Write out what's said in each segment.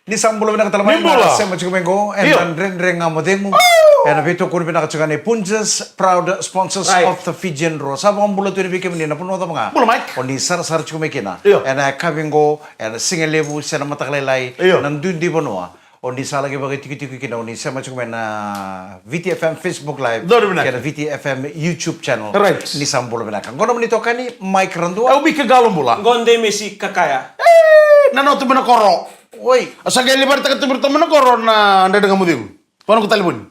Ni sambulo na katalama Nimbula. sa Machukumengo and Iyo. Ren Amodengo. And Vito Kuribina Kachugani Punjas, proud sponsors Right. of the Fijian Rose. Sabang bulo tu became in Napuno the Mga. Bulo, Mike. On the Sar Chumekina. Iyo. And I Kabingo and sing a level Senamatakalai. Iyo. Nandundi Bonoa. On the Salagi Bagatikitikina on the Samachumen VTFM Facebook Live. Dodo binaka. And VTFM YouTube channel. Right. Ni sambulo binaka. Gono Tokani, Mike Randua. Au bika galambula. Gonde Messi kakaya. Nano tu bina koro. Oi. Asa gali bar takat tu berteman koro na anda dengan mudim. Pano ko talibun.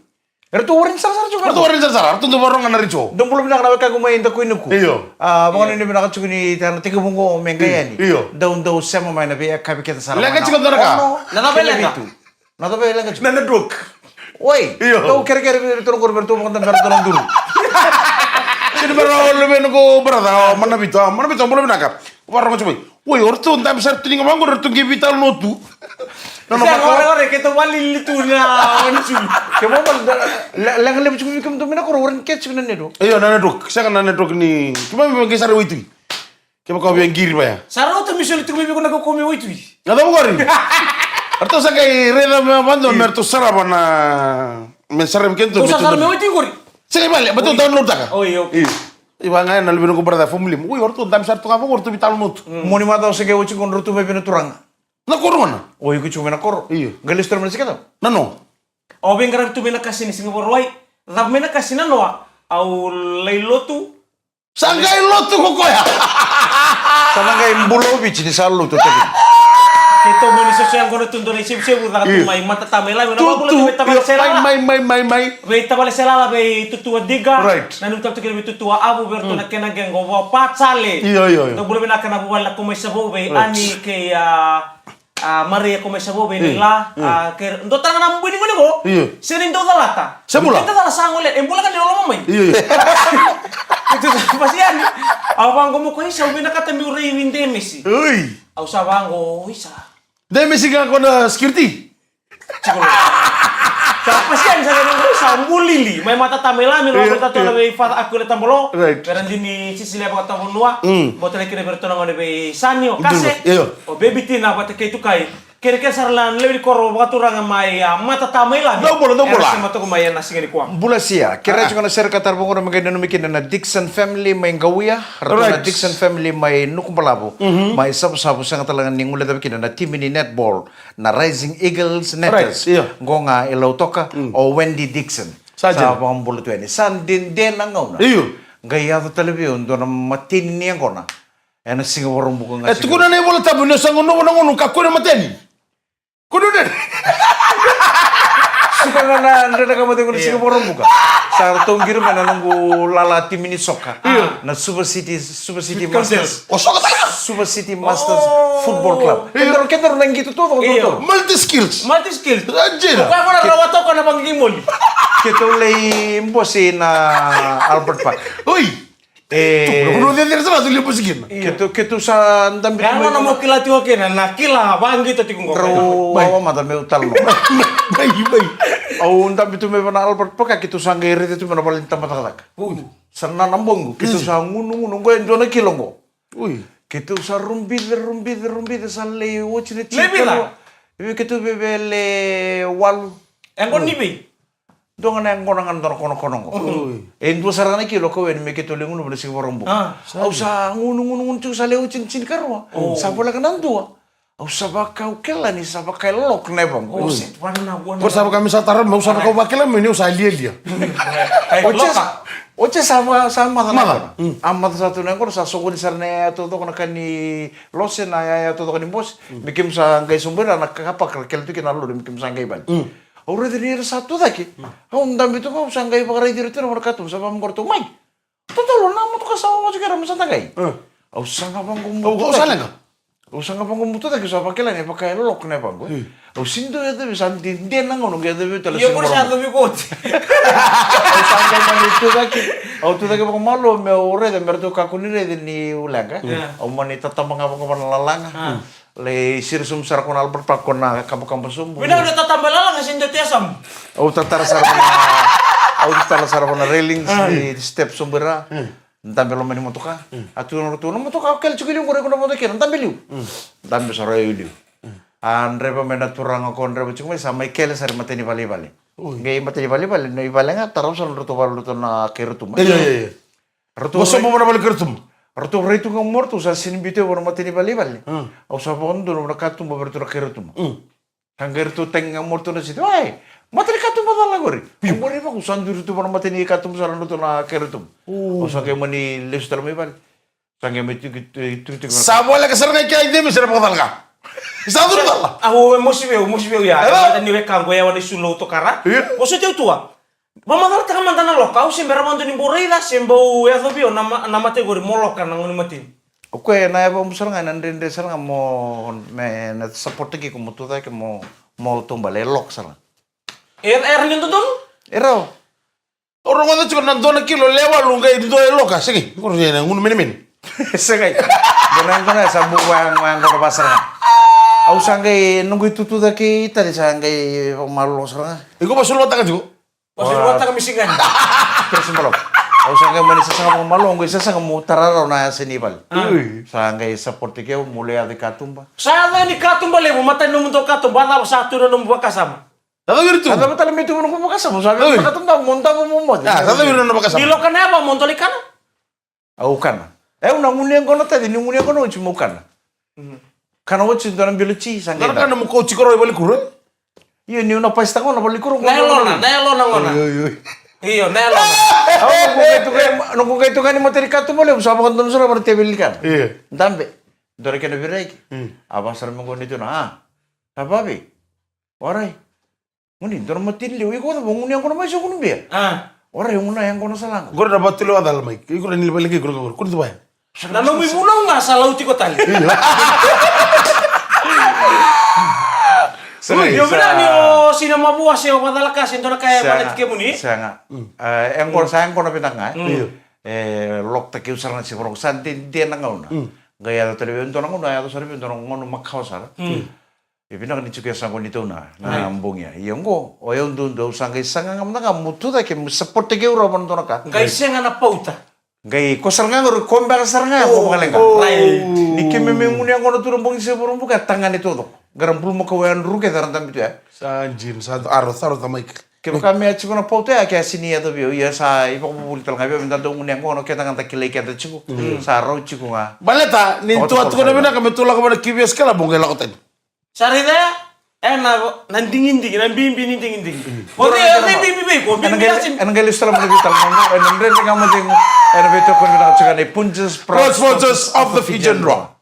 Ertu orang sar juga. Artu warin sar. Artu tu borong na richo. Dong belum nak nak kumain tak kuinuku. Iyo. Bangun ini nak cakuni tanah tiga bungo mengkaya ni. Iyo. Daun sama main nabi kabi kita sarap. Lega cikot doraka. Nana bela ka? Nada bela ka? Nana druk. Oi. Iyo. Tahu kira-kira berturun berturun makan berturun dulu. Jadi baru lebih nuko berada mana bita boleh binaka. Warong macam ni. Woi, ortu entah besar tu tinggal bangun ortu kita lotu. Nano Saya bako. orang-orang kita wali itu na onsu. Kamu lang lebih cukup kamu tu mina kau orang kecil ni do. Iyo nana druk. Saya kan nana druk ni. Cuma memang kisah itu. Kau kau yang giri ba ya. Saro tu misal itu kami kuna ko komi itu. Nggak tahu kau ni. Artu saya kayak rela membantu mertu sarapan na mensarap kentu. Kau saro me itu kori. Saya balik betul download tak? Oh iya. Iba nga na lebih nuko berada family. Woi, ortu entah besar tu kamu ortu vital not. Moni mata usah kau cikgu rutu bebe turang. Na korona. Oi, aku cuma nak kor. Iyo. Galis terus mana kita? Nano. O bengar tu mena kasih ni Singapore wai. Rap mena kasih na noa. Au leilo tu. Sangkai lotu kok ya. Sana kayak bulo bici di salu tu tadi. Kita mau ni sesuai yang kau tu ndoni sip-sip urang tu mai mata tamela mena ba Tu boleh tu tabal sela. mai. Be tabal sela be tu tua diga. Right. Nanu tak tu tua abu bertu na kena geng go patsale. Iyo. Tak boleh nak kena buat laku mesabo be ani ke Maria ko mesabo be nila ke ndo tanga na mbuni ngoni go. Iyo. Sering do dalata. Semula? Kita dala sangole embula kan di lolo mamai. Iyo. Itu pasti ani. Awang ko mo ko isa be nakata mi uri winde Messi. Ui. Aw sabang go isa. Dai mesi ka kona security. Siapa sih yang saya nunggu sambulili, may mata tamela, may mga bertato na may fata aku na tambolo. Right. Pero hindi ni Cecilia pa tambonua. Boto na kira berto na ngone be sanyo. Kasi Iyo. o baby tina pati kay tukay. Kira-kira sarlan lewi koro baturang may mata tamela. Dong bola. Era si mato ko may nasinga ni kuang. Bula siya. Kira juga na sir katar bungo na magay nanumikin na Dixon family may gawiya. Rato na Right. Dixon family may nukumpalabo. May sabu-sabu sa talagang ningula daw kina na team ni netball na Rising Eagles Netters. Right, iya. Ngo nga ilaw toka o Wendy Dixon. Saja. Sa pang bulo tuyan. San din ang ngaw na. Iyo. Gaya to television do na matini niya ko na. Ano Singapore buko nga. Tu kuna ne bola tabu ne sango no ka kuna mateni. Kudu den. Suka na kamu tengok di Singapore buka. Sa tong girum na nunggu lala tim ini soka. Na Super City Masters. O soka tayo. Super City Masters Football Club. Kendor nang gitu tuh. Iyo. Multi skills. Multi skill. Anjir. Kaya mo na rawato ka na pangingimol. Kita ulay imposi na Albert Park. Oi. Kudu den sana tu lipo sigin. Kita sa ndambit Kaya mo na mo kilati wa kena na kila bangi to tikong Pero ko. wawa mata me utal mo. Bai. Au ndambit tu me na Albert Park kita sa ngiri tu me na paling tamatatak. Sana nambong kita sa ngunung go enjona kilongo. Ui. Kita usah rumbid sa le wachine Lebih lah. Ibi kita bebele wal Engkon ni be. dongan yang konangan kono. Endo sarana kilo ko wen me kita lengun boleh sing borombo. Au sa ngunung tu sa le wachine cin karwa. Sa bola kanan tua. Au sa bakau kela ni sa bakai lok nebang. Oh, set warna buana. Bersama kami sataran mau sama kau bakal ini usah dia. Oce sama Mala. amat satu nengkor sa sokon sarne to kona kani losen ya to kani bos bikim sa ngai sumber anak apa kel tu kena lu bikim sa ngai ban. Ora dari satu lagi. Au ndam itu kau sa ngai pakare diri tu nomor katu sa pam korto mai. Totolo namo to kasawa mo kira masa tagai. Au sa ngapang Oh, kau salah enggak? Usa nga pangumuto ta kiso pakela ni pakai lok na pang. O sindo ya de santi den nang ono gede be tala. Yo por sa to mi kot. Usa nga manito ta ki. Au tu ta ke malo me ore de merto ka kunire de ni ulaga. O mani tatamang apa ko panlalanga. Le sirsum sar kon Albert Park kon na kampung sum. Bina udah tatambal lang asin do tiasam. Au tatar sar kon au tatar sar kon railings di step sumbera. Ntambe lo mani motoka. Atu no motoka kel chukili ngore kono motoka ntambe liu. Ntambe sara liu. Andre pa mena turang ako Andre cuma sama ikele sari mateni bali. Ngai mateni bali, no ibalenga taram sal ruto balu na kerutum. Iya. Ruto Boso mo na balik kertum. ruto retu ngam mortu sa sinibite wor mateni bali. Au sa bondo no katum bertu na kerutum. Kanggertu teng ngam mortu na situ. Ai, mateni katum badala gori. Ngori pa kusandur tu wor mateni katum sal ruto na kerutum. Au sa ke mani lestar me bali. Sange metu itu. Sabola ka sarnga kay ide misera pakal ka. Sadu dalla. Aku emosi veu ya. Mata ni weka go ya wani sulo to kara. Oso teu tua. Mama dar tanga mantana lokau sembera mantu ni borida sembo ya tobio nama te gori molokan nang ni matin. Oke, na ba musar nga nandinde sar nga mo me na support ki ko mututa ke mo tumbale lok sar. Ni tuntun? Ero. Orang ngata cuma nandona kilo lewa lunga itu loka sigi. Ko rena ngun men. Segay. Ganang kana sa buwang ko pasar nga. Au sangai nunggu itu daki tadi sangai malu sar nga. Iku pasul mata ka juga. Masih buat tak misingan. Terus belum. Au sangai mani sasanga malu ngai sasanga mo tararo na sinibal. Sangai support ki mulai ade katumba. Sana ni katumba lebu mata nung to katumba na satu na nung buka sama. Tata gitu. Ada betul itu nunggu buka sama. Sangai katumba monta mo. Ya, tata gitu na bakasa. Di lokan apa montolikan? Au kana. Unang uniang kono tadi ni uniang kono cuma kana. Kana wotsi donan biluci sangai. Karena kan mo coach ko roy balik kuro. Iya ni una pesta kono balik kurung. Nelona ngona. Iyo, nelona. Nunggu itu kan mau teri katu boleh usah apa konten surat berarti belikan. Iya. Dambe. Dore kena birai. Apa sar mengon itu na. Apa bi? Warai. Muni dor matin liu iko to bangun yang kono masuk kono biar. Warai yang kono salang. Gor dapat lo adal mai. Iko ni balik kuro. Kun tu bay. Nano mi muna nga sa lauti ko tali. Yo bilang ni sino mabuas yo madalakas into na kaya palit ke muni. Sanga. Yang kono sayang kono pinang nga. Lok ta kiusar na si porong santin dia nang ngauna. Gaya to television to nang ngauna ya to sorry to nang ngono makhausar. Pinang ni chukia sango ni to na ambongya. Yongo oyon do sangai sanga ngam na mutu da ke support ke uro man to na ka. Ngai senga na pauta. Gai kosar nga ngor komba kasar nga mo ngalenga. Ni keme menguni ang kono turun bongi se burung buka tangan itu to. Garam pul mo kawan ruke daran tam itu ya. Sanjin satu arus tamai. Kemo kami aci kono pauta ya kaya sini ya to bio ya sa ipo bubul tal ngabe minta do nguni ang kono kita nganta kile kita ciku. Sa ro ciku nga. Baleta ni tu atu kono bina kami tulak kepada kibias kala bongela koten. Sarida nandingin nandingin. Oke, bibi ko. Anong galis tala mo bital mo. Anong rin nga mo ding ano beto ko na tsaka ni Punches Proud sponsors of the Fijian Raw.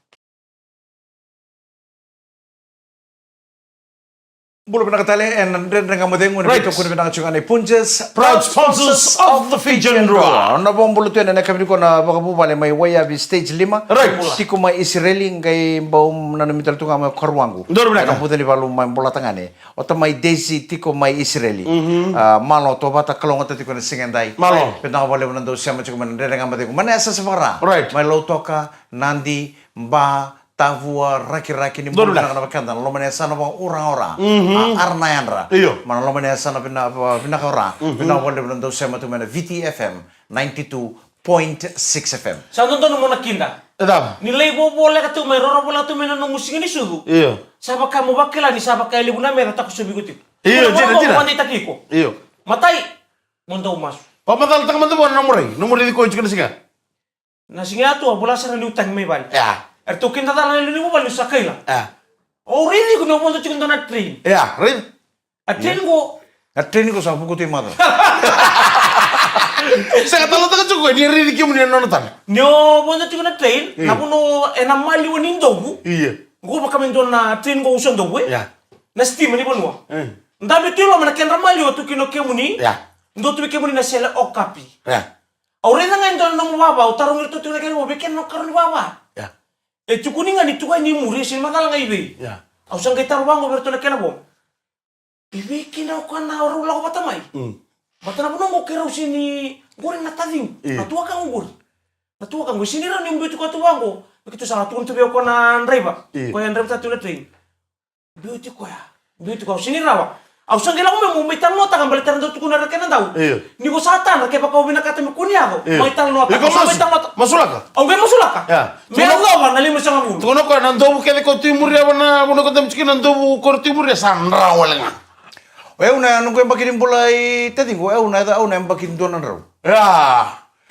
Bulu pinakatali and rin nga mo ding ano beto ko na tsaka ni Punches Proud sponsors of the Fijian Raw. Ano po ang buluto yan na kami ko na baka po bali may wayabi stage 5. Right. Ti ko may Israeli kay baum na namital to nga may karwango. Doro na ka. Ang puto ni balu may bulatangan eh. O ta may Daisy ti ko may Israeli. Malo to bata kalong ti ko na singenday. Malo. Pinakabali mo nando siya mo tsaka man rin nga mo ding mana asa sa para. Right. May loto ka, nandi, mba, tavua, raki-raki ni Doro mula na nakakanta. Lo manesa na bang orang-orang. Arnayan ra. Iyo. Mana lo manesa na pinakora. Pinakabali mo nando siya mo tsaka VTFM 92.6 FM. Sa tonton mo nakinda. Edam. Nilai boleh katu may roro bola tu mena nung musik ini suhu. Iyo. Sabak kamu bakila ni sabak kaya libu na mera tak subi guti. Iyo, jina. Mandi takiko. Iyo. Matai montau mas. Pamatal tang mantu bukan nomor di kunci kena singa. Nasi nga tu bola sa utang may bal. Ya. Erto kinta tala ni mo bal sakay la. Ya. Oh really ko no mo chikin na train. Ya, rin. A train go. At training ko sa buko ti mata. Saya kata lo tak cukup ni rin ki mun nonton. Nyo mo chikin na train. Napuno enamali wanin dogu. Iya. Go baka men na train go usan dogu. Ya. Na steam ni bonwa. Ndabe tilo mana ken ramali watu kino kemuni. Ya. Ndo tu kemuni na sela okapi. Ya. Aure na ngayon doon nung baba, utarong ito tuwa kayo, beken no karon baba. Ya. Chukuni nga nito ni muri sin makala nga ibe. Ya. Ausang kay tarwang berto na kenabo. Ibe kinaw ka na rula ko batamay. Bata na puno kiraw sini goreng na tading. Natuwa kang ugor. Natuwa kang sini ra ni mbeto ko tuwang ko. Begitu sa tuon tubiyo ko na driver. Ko yan driver tatu na train. Beauty ko ya. Beauty ko sini rawa. Au sanggela mo mitan nota kan balitan do tukuna rekena tau. Iya. Ni go satan reke pa kau bina kata mi kunia ko. Iya. Mitan nota. Iko Mitan nota. masuk ka? Au ge masulaka. Ya. Me Allah wa nali masanga bulu. Tukono ko nanto bu kede ko timur ya wana buno ko tamchiki nanto bu ko timur ya sandra walenga. Una nung ko bakin bulay tadi ko una yung bakin donan raw. Ya.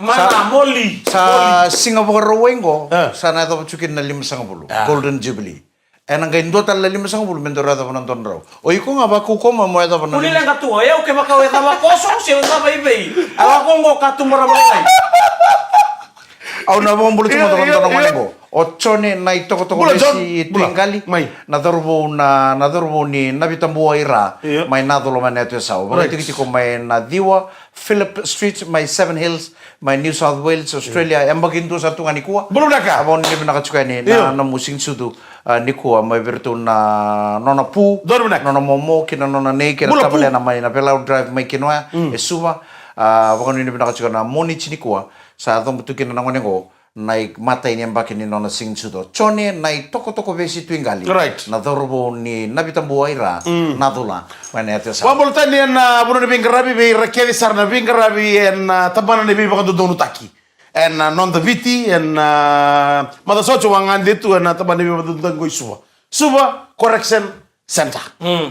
Mana moli. Sa Singapore wengo Eh. sana ito chukin na 510 Ah. Golden Jubilee. Enang kain total na 510 mendora ito panonton raw. O iko nga ba kuko mo ito pa Kuli lang katua ya o ke makawe tama kosong siya sa baybay. Awa ko ngo katumara balay. Au na bong bulu Iya, cuma iya, teman-teman iya. mango. Ochone na itoko toko Bula, John. besi Bula. tuing kali. Mai. Na dorbo ni nabitambu ira. Iya. Mai na dolo man neto sao. Right. Right. Tiki ko mai na Diwa, Phillip Street, mai Seven Hills, mai New South Wales, Australia. Yang bagian tu satu ngani kuah. Belum dah ka? Abon ni binakachuka ni Iya. na musing sudu. Ni kuah mai bertu na nona pu. Dormi nak? Nona momo kina nona nei kina Bula tabale pu. na mai na Pelau Drive mai kinoa. Esuba. Bakon ni binakachuka na moni chini kuah. Sa atong betukin na ngonengo. Naik mata ini yang bakin ni nona sing sudo. Chone naik toko besi tuingali. Right. Na dorbo ni nabitambu aira. Nadula. Mana itu sa. Wambol tani en buno ne bingarabi be rakedi sarna bingarabi en tabana ne be bakando donu taki. En non da viti en mada socho wangan ditu en tabana be bakando dango suba. Suba correction center.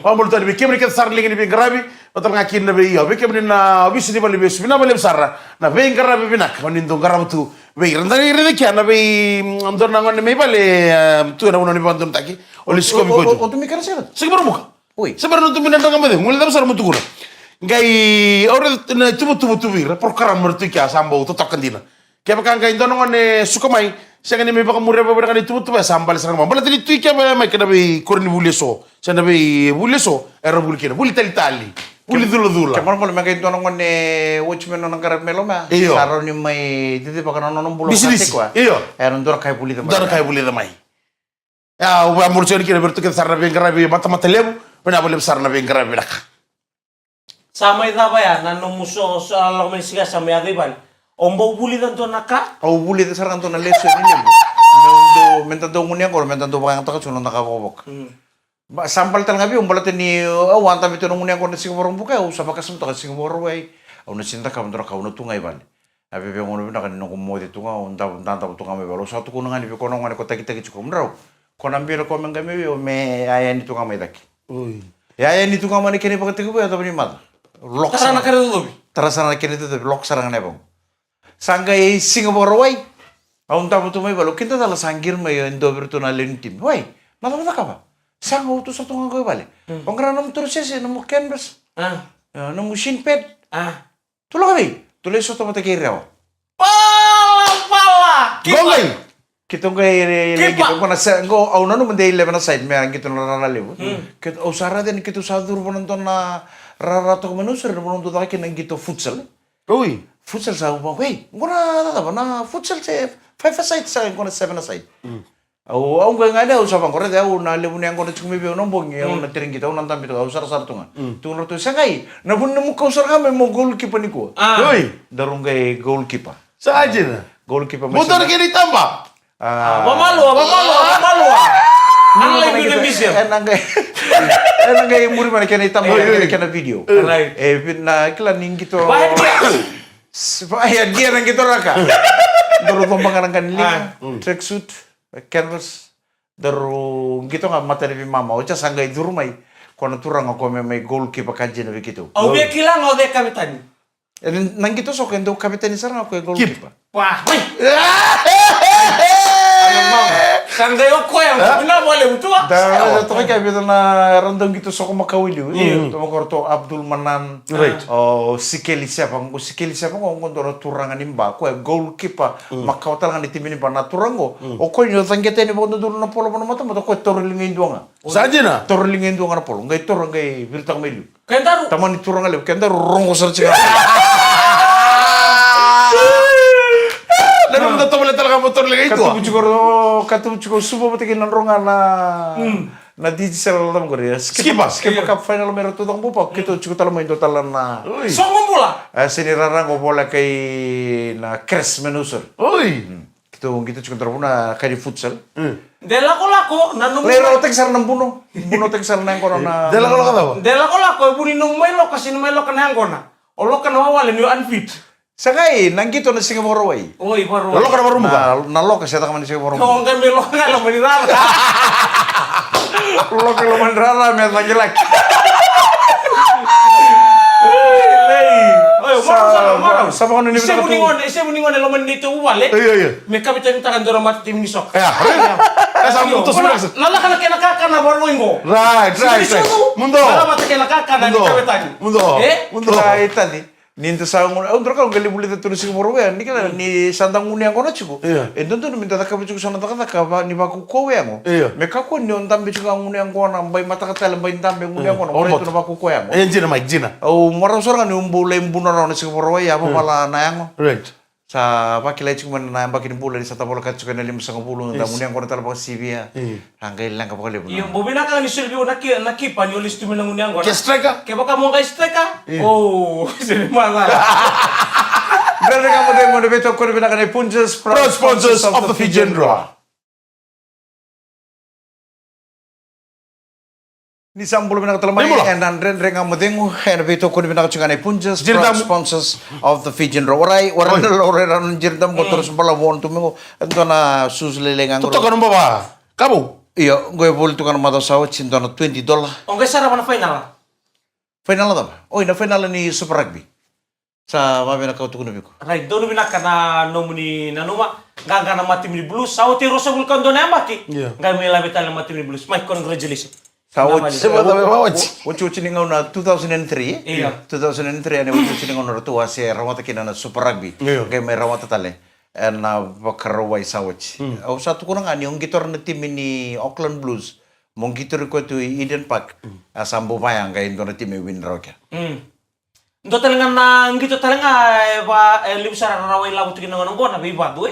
Wambol tani be kemri ket sarli ne bingarabi batal ngakin na be yo be kemri na bisi ni bali be subina bali sarra na bingarabi binak manin do garabutu be randari rede kya na be andor na ngone me bale tu na uno ni bandon taki. Oli skomi ko. O tu mikir sih. Siguro muka. Ui. Sebenarnya tu minat dengan mana? Mulai dari besar mutu kuna. Gai orang na tubu bir. Perkara mertu kia sambal tu tak kandina. Kia pakai gai dono ngane suka mai. Saya kan ini pakai murah beberapa kali tubu sambal serang mama. Bala tadi tu kia mai kena be korni buleso. Saya na be buleso. Era bul kena. Buli tali. Buli dulu. Kamar boleh makin tuan ngone watchman nong karep melo mah. Iyo. Saron ni mai titi pakai nong bulu Bisnis. kuah. Iyo. Eran dora kai puli tempat. Dar kai buli damai. Ya, uba murconi kena bertu kita sarna bengkarabi mata lebu. Pernah boleh sarna bengkarabi dak. Sama ita ba ya nanu muso sa lo men siga sa me adiban. Ombo buli dan to naka. Au buli te sarang tu na leso ni lebu. Mendo mentando ngunia kor mentando bakang tak sunon nakabobok. Sampal tal ngabi umbala ni awan tapi tu ngunia kor sing borong buka usah pakai sem tak sing borong wai. Au na cinta kam dora kau na tungai bal. Abi be ngono bina kan nong mo de tunga unda tanta tunga me balo satu kuno ngani be kono ngani kota kita cukup mrau. Kono ambira ko men game me aya ni tunga me daki. Ui. Ya aya ni tunga mani kene pakai tiku atau ni mata. Lok Tara na kare do. terasa kene tu lok sarang nebong. Sangga e Singapore wai. Aunta butu mai balo kita dala sanggir mai endo bertu na lentim. Wai, nada nada kapa. Sangga utu satu ngako bale. Pengkara nom terus sih nom canvas. Ah. Nom machine pad. Ah. Tulo kami. Tulis soto mata kiri raw. Pala. Gongai. Kita ngai Kipa. kita kona sa go au nanu mende 11 side me ang kita na lebu. Kita usara den kita sadur penonton na rara to manusur penonton ta kena gitu futsal. Ui. Futsal sa ubang wei. Ngora tata na futsal se 5 side sa kona 7 side. Au ngai ngai ada usah bang kore au na lebu yang kona cumi be nombong ya na tering kita na tampi to usar sar tunga. Tunga to sangai. Na bun nemu ka usar kami mo goalkeeper ni ko. Ah. Ui. Darungai goalkeeper. Saja na. Goalkeeper Motor kini tambah. Apa malu. Ang live yun museum. Enang gay muri mana kena hitam kena video. Right. Na kila ning gitu. Bahan dia. Ayah dia nang gitu raka. Daru tombangan kan link, tracksuit, canvas. Daru gitu nggak materi mama. Ocha sangga itu rumai. Kono turang ako may goalkeeper kanjin na gitu. Au be kilang au de kapitan. Nang gitu sok endo kapitan sarang ako goalkeeper. Wah, woi. Sangga ko yang puna boleh utua. Da to kaya bito na random gitu sok makawili. To makorto Abdul Manan. Right. Oh, Sikeli siapa ko ngondoro turangan imba ko goalkeeper makawtal nga timin ba na turango. O ko nyo tangkete ni bondo dulu na polo mata mo ko torlingin duanga. Saja na. Torlingin duanga na polo. Ngai torang ngai birtang melu. Kentaru. Taman ni turang ale kenda rongo sercinga. Lalu kita tahu talaga motor lagi itu. Katu buciko subo mati kinan ronga na digital lam gore. Skipa. Skipa cup final mero tu tong bupa kito cuko tala mo indo tala na. Songong bola. Sinirarang ko bola kay na Cres Menusur. Oi. Itu kita cuma terpuna kayak di futsal. De lako-lako na nung Lero teng sar nang buno. Buno teng sar nang kono na. Dela kalau kata apa? De lako-lako buni nung may lo kasi may lo kanang kona. O lo kan wawale ni unfit. Sakai nang gitu na singa moro wai. Oi baru. Lo kan baru muka. Na lo kasi ta man singa moro. Kung kan may lo kan lo manirara. Lo kalau mandrara me laki-laki. Sa kono ni Ise buningon lo man dito wale. Iya. Me kapitan takan dora mat tim ni sok. Ya. Esa putus belas. Nala kana kena kaka na baru ingo. Right. Mundo. Nala mat kena kaka na ni kapitan. Mundo. Eh? Ay tadi. Ninto sa ngun, ondro ka ngali buli tu singa moro wai. Ni kala ni sandang nguni ang kono chiku. Iya. Entonto ni minta taka bicu sana taka taka ni baku kowe ango. Iya. Me kako ni on tambe chiku nguni ang kono bai mata katala bai tambe nguni ang kono. Ore tu na baku kowe ango. Jina Mike Jina. Au mara sorang ni umbule imbuna na singa moro wai apa pala na ango. Right. Sa pakilay chiku man na baki ni bula sa tabola kat chiku na lim sa ngulu na nguni ang kono tala baka sibia. Hanggai lang kapag libo. Iyo bobina ka ni Silvio nakipa ni ulis tumin ng unyang Kaya striker. Kaya baka mo kay strike Oh, sini mana? Berarti kamu tengok mau betul kau bina kan Punjas Proud sponsors of the Fijian Draw. Ni sambul bina kata lemari dan reng kamu tengok yang betul kau bina kacungan Punjas Proud sponsors of the Fijian Draw. Orang jirdam motor sebelah won tu minggu itu na sus lelengan. Tuh kan bawa. Kamu? Iya, gue boleh tukar mata sawit cinta na $20. Ongkay sarap na final. Final apa? Oh, ini final ni Super Rugby. Sa mami na kau tukun biko. Right, doon bina ka na nomuni na numa. Gaga na matim ni Blues. Sa uti rosa vulkan doon na baki. Gaya may labit na matim ni Blues. Mike, congratulations. Sawit. Sawit. Uci ningaw na 2003. Iya. 2003 ani uci ningaw na tuwa si rawata kina na Super Rugby. Iya. Gaya may rawata tale. Na bakaraway sawit. Au satu kurang ani yung gitar na tim ni Auckland Blues. Mong gitar ko to Eden Park. Sambo bayang kay ndo na tim win raw kya. Ndo talaga na ngito talaga ba libsara raway labu tukin ng ngona bibado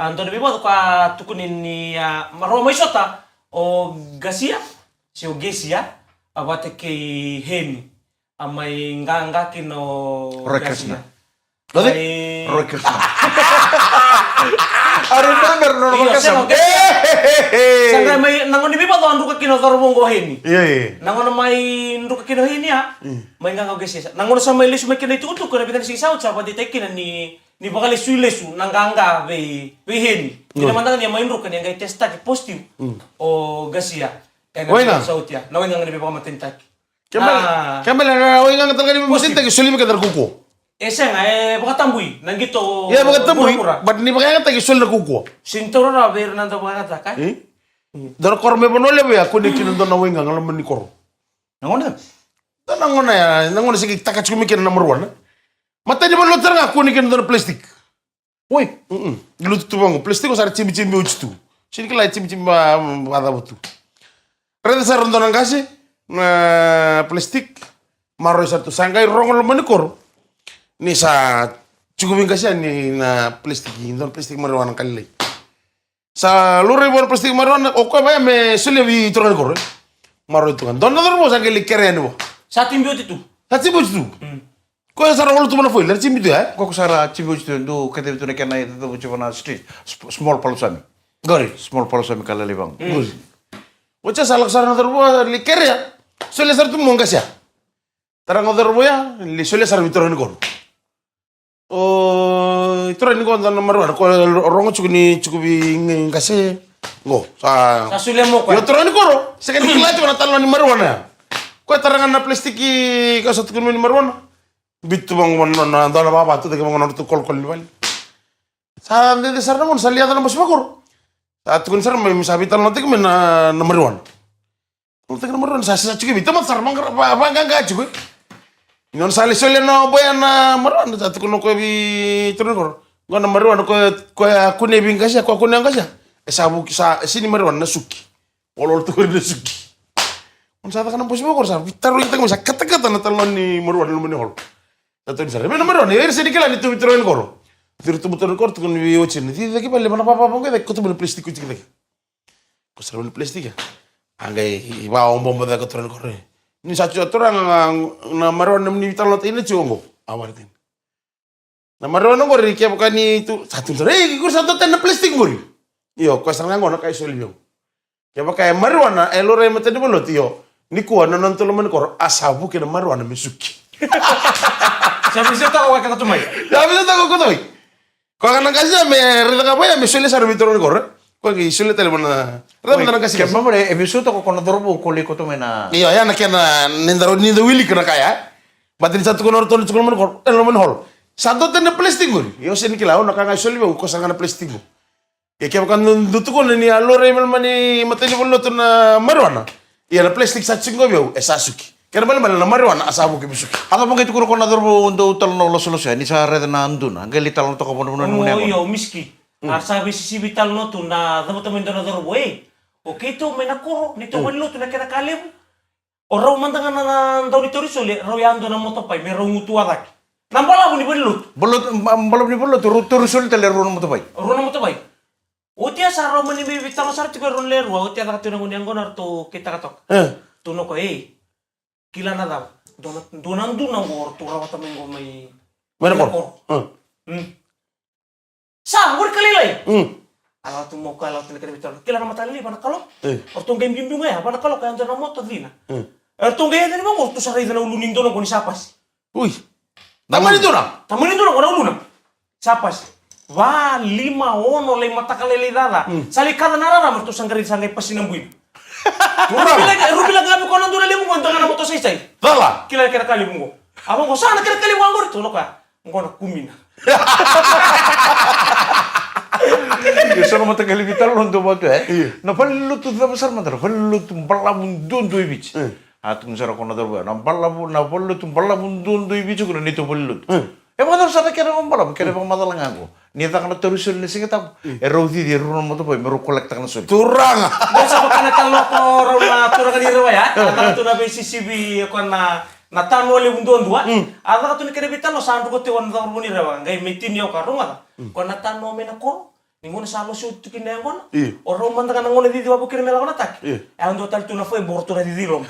Ando na bibado ka tukunin ni Maroma Isota o Gasia si o Gesia abate kay Hemi may nganga kino Roy Krishna. Roy Krishna. I remember no makasam. Sangga may nangon ni bibado ando ka kino Dormongo Hemi. Iya. Nangon may ndo ka kino Hemi may nganga Gesia. Nangon sa may lesu may kino itutok ko na bitan si South sa pati tekin ni bakal lesu nanganga be Hemi. Kinamandang niya may ndo ka niya ngay testa ki positive o Gasia. Wala. South ya. Nawin nga ni bibado matintak. Kamel na away nga talaga ni Musin tayo sulim ka kuko. Esa nga baka tambuy nangito. Iya baka tambuy. But ni baka nga tayo sul na kuko. Sintoro na pero nando baka taka. Dar korme bonole be ako ni kinundo na winga ngalaman ni koro. Nangon na. Nangon na ya, nangon na sige takach kumikin number 1. Mata ni mo lotar nga ako ni kinundo na plastic. Uy, Lutu tu bang plastic ko sar chimbi ujitu. Sini kala chimbi ada butu. Rada sa rondo nang kasi na plastic maro satu sangkai rongol man ni koro. Ni sa cukupin kasi ni na plastic indon plastic marijuana kali. Sa lure bon plastic marijuana o ko ba me sulevi trokan koro. Maro itu kan. Don na dormo sa kali keren bo. Sa team beauty tu. Sa chimbi ujitu. Ko sa rongol tu mana foi, lar chimbi tu ya. kok sara cibu itu do kete itu nekana itu coba na street small palusami. Gori. Small palusami kala libang. Wacha salak sarana dorbo li kere ya. Suele ser tu mongas ya. Tarang dorbo ya, li suele ser vitro ni koro. Oh, itu ni kon nomor 1 ko rongo cukupi ngase go sa Sa sulemo ko. yo tro ni koro sekan kila tu na talo ni marwana ko tarangan na plastiki ka sa tukun ni marwana bitu bang na dala baba tu de bang na tu kol ni bal sa de sarna mon salia na mas makor sa tukun sar may misabitan no tik men nomor 1 untuk nomor 1 sa cukup itu mat sar mang apa enggak cukup non sali sole no boya na maron ta ko no ko bi turun ko ngona maron ko aku ne bin kasya ko aku ne kasya sabu sa sini maron na suki olol to na suki on sa ta kana posbo ko sa vitaro inte ko sa kata na talon ni maron no hol ta to ni sa me no maron e se dikela ni tu vitaro ko dir tu button ko to ni ochin ti de ki palle mana papa ko de ko to plastic ko ti de ko sa plastic angai iba on bombo de ko to ko ni sa orang na maron ni vital lot ini chongo awartin Na marwana ngori kia bukani itu satu sore ikur satu tenda plastik ngori. Iyo ko saranga ngona kai solio. Kia bakai marwana elore mate de bolot iyo. Ni kuwa non tolo men kor asabu kena marwana misuki. Siapa sih tahu kakak tumai? Ya bisa tak kau tahu. Kau kan kasih me reda kau ya misal sar mitron kor. Kau ki sulit telepon na. Reda mana kasih. Kaya mamre ebisu to ko kono dorbo kuli ko to mena. Iya ya nak kena nindaro nindo wili kena kaya. Batin satu kono ton cukul men kor. Men hol. Satu tenda plastik ngori. Yo sen kilau nak ngai solio ko sangana plastik. Ya kia bukan dutu ko ni alore mel mani mateni bolot na marwana. Iya na plastik satu ngobio esasuki. Kaya balik na marwana asabu ke bisuki. Ako mong ito ko na dorbo undo utal no los ni sa red na anduna. Ang galital no to ko mo Oh iyo miski. Sabi si vital no tu na teman-teman na dorbo Oke itu menakoro nito manlo tu na kena kalem. Orang mandangan na daw ni torisole royando na motopai merong utuadak. Nampala mo ni belut. Belum ni bolot tur sul tele ron mo to bay. Runa motopai. Utia sa ro mani vital sa tiko ron leru. Utia ka tu na ngunyan gonar tu kita katok. Tuno ko kila na daw. Donan dunang gor tu rawat mengo may. Mana kor? Sa gor kalilay. Ala tu mo kala tu nekere vital. Kila na matali bana kalo. Ortong game bimbing ya bana kalo kaya na moto dina. Ortong game ni mo tu sa rin na uluning dono ko ni sapas. Uy. Taman itu na. Taman itu na ko uluna. Sapas. Va lima ono le matakalele dada. Sali kada narara mo tu sanggari sangai pasinambuin. Rubila gabi ko nandura limu ko ndanga mo to sai. Dala. Kila kira kali mo. Abang ko sana kira kali wangor tu no ka. Ngona kumina. Sono mata kali vital non to boto na pallu tu da besar mata pallu tu balla mundun do ibich atung sara kono dorbo na pallu tu balla mundun do ibich ko ni to pallu e mata sara kera on balla kera pa mata langango ni ta kana terusul ni singata e rodi di runo moto poi mero kolekta kana sul Turang. Desa bakana taloko rauna turang ni rewa ya. Ata tu na BCCB ko na tano le mundun dua. Ada tu ni kere vital no sandu ko te wan da ni rewa ngai metin yo ka runga. Ko na tano mena ko ninguno salo su tukin na ngona. O ro manda kana ngona di wabu kire mela ngona tak. E ando tal tu na foi borto na di rom.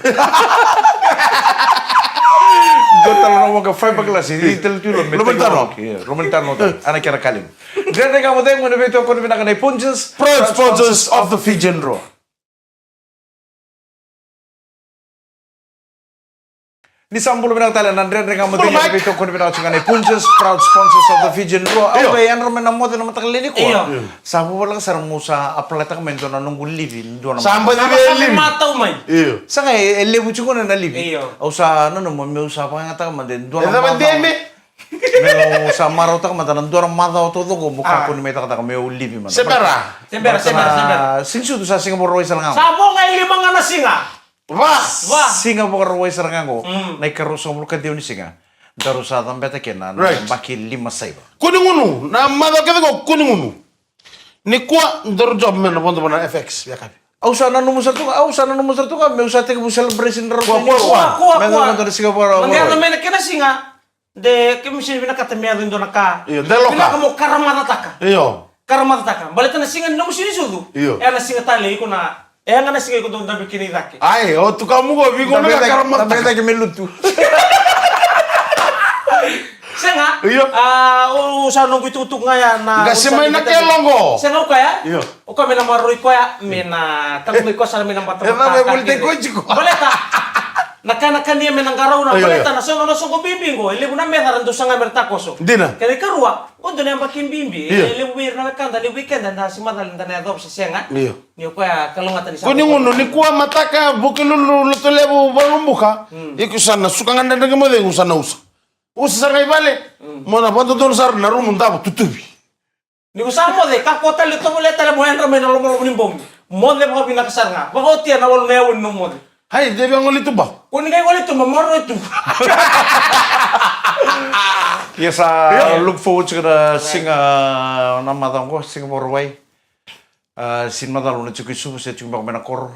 Gotal no mo ka fai bagla si ditel tu lo Romentano ana kera kalim grande kamo deng mo ne veto ko bina kana punches Proud sponsors of the Fijian Raw. Ni sambulo bina tala nan grande kamo deng mo veto ko bina kana punches proud sponsors of the Fijian Raw. Au be yan ro na mo na matakali ko. Sabu wala sar musa apalata ka mento na nungul livi do na. Samba di Kami mataw may. Iyo. Sa ngay lebu ko na livi. Iyo. Au sa ano no mo sa pa nga ta man den do na. Eda mandeme. Meo sa marota ka matanan do na mata to to ko buka ko ni meta ka meo livi man. Sebera. Sembera. Sinsu tu sa Singapore Royal nga. Sabo nga limang nga nasinga. Wah. Singapore Royal nga ko. Nay karuso mo ka diyo ni singa. Daru sa tambeta kena na baki 5 saiba. Kuningunu. Na mada kete ko kuningunu. Ni kwa ndor job men na bondo na FX ya kapi. Au sana no musar tu ka me usate ko celebration ro. Kuwa. Medo to Singapore. Mangyari na kena singa. De kemisin bina katemia do naka. Iyo, de loka. Bina kamo karamata taka. Iyo. Karamata taka. Balita na singa no musini sudu. Iyo. Na singa tali ko na. Nga na singa ko do dabi kini daki. Ai, o tu kamu go bigo na karamata. Tambeta ke melutu. Senga. Iyo. Usa nunggu tutuk nga ya na. Kasi may nakelongo. Senga ko ya? Iyo. O ka mena maroi ko ya mena tanggol ko sa mena patata. Eda me bulte ko chiko. Balita. Nakanakan dia menang garaw na Iyo, balita na sono ko bimbing ko. Lebu na meharan do sanga mertakoso. Dina. Kaya karua, kondo na bakin bimbi. Iyo. Lebu wir na kanda le weekend na si madal na adopt sa senga. Iyo. Niyo ko ya kalungatan ni sa. Kuningunu ni kwa mataka bukilulu lutolebu balumbuka. Iku sana suka nganda ndenge mo de usana usa. Usa sa bale. Mona pando don sar na rumu ndabo tutubi. Ni ko sa mo de ka kota le to le tele mo enra men lo mo ni bom. Mo de mo binakasar nga. Bako tiya na wal na yawon no mo de. Hai debe ngoli tuba. Kung ngay ulit ito, mamaro ito. Yes, look forward to the singer na madam ko Singapore way. Sin madal una chuki su se chumba menakor.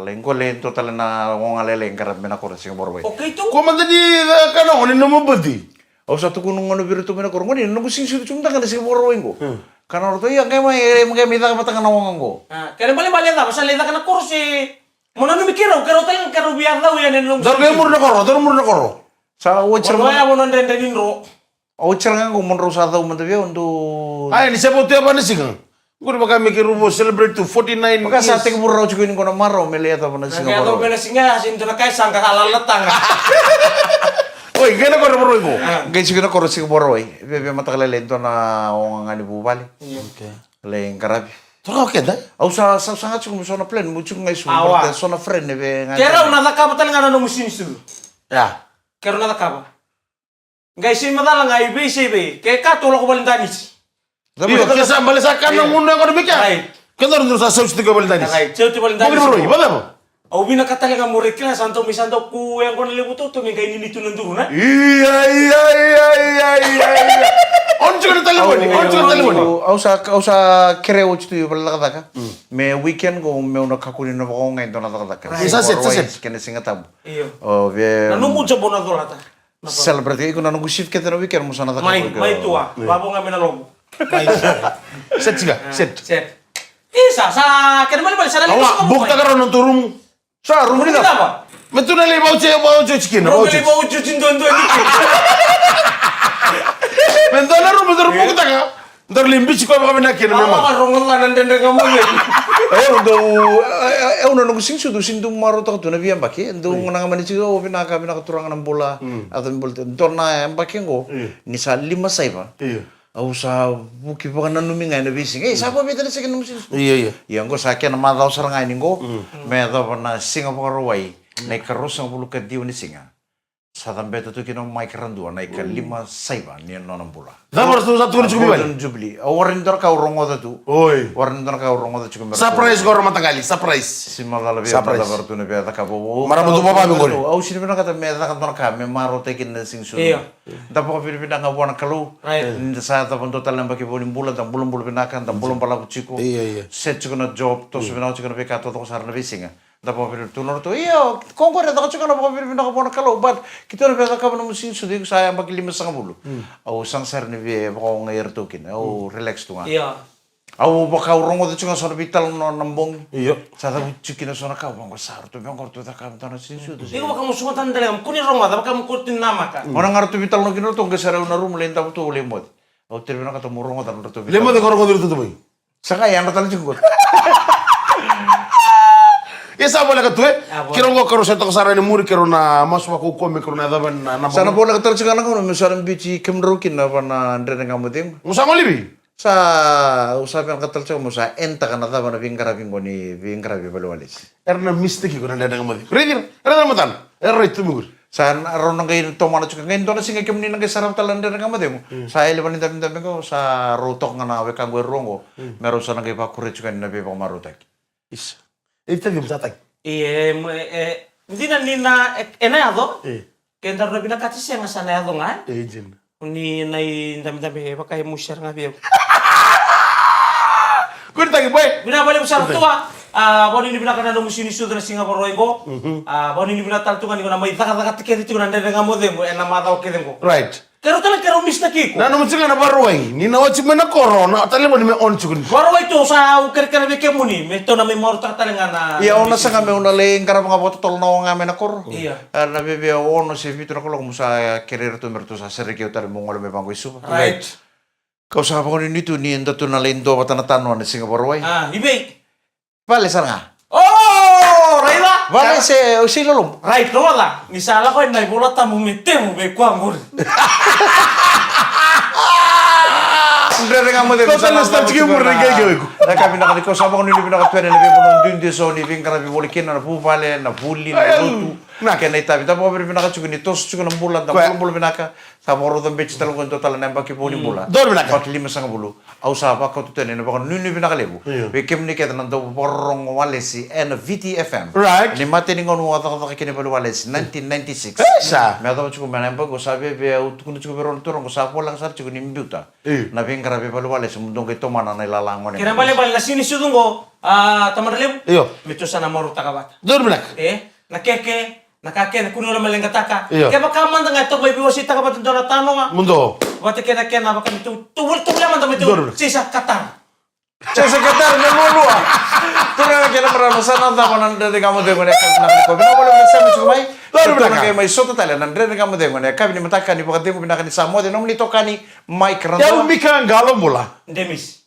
Lengko lento tala na wong alele ngarat menakor Singapore way. Okay to. Ko man di kana ngoni no mabadi. O sa tukun ngono biru to menakor ngoni no sing su chumda kana Singapore way ko. Kana ro to ya kay may mita ka matanga na wong ko. Kaya bali da, basta leda ka na kursi. Muna numikiraw, karo talang karo biyak daw yan nung. Dar kay murna koro. Sa watch Wala mo nang dendenin ro. O cerang ko mon rosada umantabi untuk. Ay, ni siapa tu apa ni sih kan? Gue bakal mikir rubo celebrate to 49 Maka years. sa ating muro ko ko na maro melihat apa na Kaya Singapore. daw pinasinga, sinto na kayo sangka kalalatang. Oi, gana ko rubo ko. Guys, siguro ko Singapore ay. Bebe matagal lento na o nga ni bubali. Okay. Leng karabi. Tara okay dah. Au sa sangat ko so na plan mo chung ngay Awa. so na friend ne be nga. Kaya na nakaba talaga na musin su. Ya. Kaya na nakaba. Guys, si madala nga ibe si ibe. Kaya ka tulog ko balindanis. Iyo, kesa balisakan ng mundo ko bikin. Right. Kita harus terus asal tiga balik tadi. Nakay, cewek Bukit balindanis. bro, iba mo? Au bina katalaga mo rekla santo mi santo ku yang kon lebuto to mi kay nilito nanduro na. Iya. Onco na telepon, onco na telepon. Au sa kereo chitu yu pala ka. Me weekend ko me una kakuni na ko ngay do na ka. Saset. Kene singatab. Iyo. O be Nanu mo jabo na dolata. celebrate ko na nung shift kita na weekend mo sana ta. May tua, babo nga minalobo. Set siga, set. Set. Isa sa kaya naman sa dali Awa, bukta ka ron ng turong. Sa room Rumah nila. apa? Metu na li bauche chicken, Rumah bauche. li mau cucin don dikit. Metu na ron, metu bukta ka. Ntar limbi ko ba kami nakin Mama memang. kan rongon lah dan kamu ya. Eu na nung sing sudu sindu maro ta tu na biyan baki. Ndo nga nga mani chigo pinaka turangan ng bola at ng bola. Ndo na baki ngo ni sa 5 saiba. Iya. Au sa buki pa na numinga na bising. Eh sa pa bita sa kanum sin. Iya. Yang ko sa akin na madaw sa nga ningo. Me da pa na Singapore way. Na karos ang bulu ka diw ni singa. Sa tambe to kinong may karandua na 5 saiba ni no ng bola. Dapat tu satu kali cukup balik. Jubilee. Warin dor ka urongo da tu. Oi. Warin dor ka urongo da chukumber. Surprise ko ron matagali, surprise. Si malala be Surprise. mala bartu ne be ta ka bo. Marabutu pa ba ngol. Au sini na kata me ta ka ka me maro te kin sing su. Iya. Dapo ko Pilipina nga buwan kalu. Right. Ni sa ta pon total nang baki bolim bulan tang bulong bulong pinakan tang bulong pala chiko. Iya. Set chiko na job to su binaw chiko na be ka to ko sarna bisinga. Dapo ko tulor to iyo kongkore ta ko chiko na ko Pilipina ka buwan kalu but kita na be ka mo sin su di sa baki 5 Au sang sar ni be ko ngayer to kin. Au relax to nga. Iya. Au baka urongo de chunga sona vital no nambong. Iya. Sa ta chikina sona ka bang sar to bang korto ta ka tana sin su. Ikaw baka mo sumatan dali am kuni ronga baka mo kurtin nama ka. Orang ngarto vital no kino to gesara una room lenta to lemot. Au termina ka to murongo tan to vital. Lemo de korong dulu tu boy. Saka yan tan chungo. Ya sa bola ka tu eh. Abo. Kiro ngo karo sa to sara ni muri kiro na masuk aku kome kiro na daban na. Sana bola ka tar chunga na ko no misaran bichi kemro kin na pana andre nga modem. Musama libi. Sa usapan ka tar chunga musa enta kana ta bana vingara vingoni vingara balwalis. Erna mistake ko na dadan ngamo. Redir. Erna matan. Erna itu mugur. Sa aron nang gayon to mana chunga ngayon to na singa kemni nang sarap talan andre nga modem. Sa elevan tabi tabi ko sa rotok nga na we kanggo rongo. Meron sa nang iba kure chunga na be pa marutak. Is. Itu dia msatak. Hindi na nina enado. Eh. Kaya ndaro na binakati siya nga sa nayado nga. Ejin. Ni nai dami-dami baka mo share nga biyo. Kau ditagi boy. Binabalik mo sa tua. Boni ni binakana no musini sudra Singapore ko. Boni ni binatal tu kan ko na may taka-taka tiketi tu na ndere nga mo dem na mata ko dem ko. Right. Kero tala kero mis na kiko. Nanu mutsinga na barwai. Ni na wachi mena corona. Tali mo ni me on chukun. Baro ito sa ukir-kira be kemuni. Meto na may moro taka nga na. Iya ona sa kami una leng karang mga boto tol na nga na kor. Iya. Na bebe ono si Vito na kolong musa kerer to merto sa serikyo tar mo ngolo me pango isu. Right. Kau sa ko ni tu ni enda tu na lendo patana tanwa ni Singapore way. Ibe. Vale sar nga. Oh, Raila. Vale se o si lolong. Right, no wala. Misala ko na ibola ta mo metemo be kwa ngor. Ndere nga mo de. Kau tala start chiki mo rin kay ko. Na kami na ko sa mga ni pinaka twere ni bebo non dun so ni ving kara biboli kin na pu vale na puli na lutu. Na kena itabi ta mo pinaka chugo ni tos chugo na bulan ta bulan pinaka sa moro dam bech talong ko total na baki boli bula. Dor pinaka. Pat 5 bulu. Au sa pa ko tutene na ba ni pinaka lebu. Be kem ni keta na do porong wale si en VTFM. Right. Ni mate ni ngonu wa ta kini balu wale si 1996. Sa. Me ata chugo mena ba ko sabe be au tu chugo beron turong ko sa polang sar chugo ni mbuta. Na ving kara be balu wale si mundong ke tomana na ilalangon. Kira bale na sini sudungo. Tamarlem. Iyo. Mito sana moro takabata. Dor pinaka. Nakeke. Nakake na kuno na malenga taka. Iyo. Kaya baka man nga to may biwasi takabata na tano nga. Mundo. Wate kena baka mito tuwul man to mito. Dor. Sisa Qatar. C'è segretario nell'ulua. Tu non chiede per la sana da con andre kamu dengan nak ko. Bina boleh bersama cumai. Lalu Lalu belakang. kayak mai soto tali andre kamu dengan kami ni matakan ni pakati ko binakan ni samo de nomni tokani mai Ya keranda. mika ngalo mula. Demis.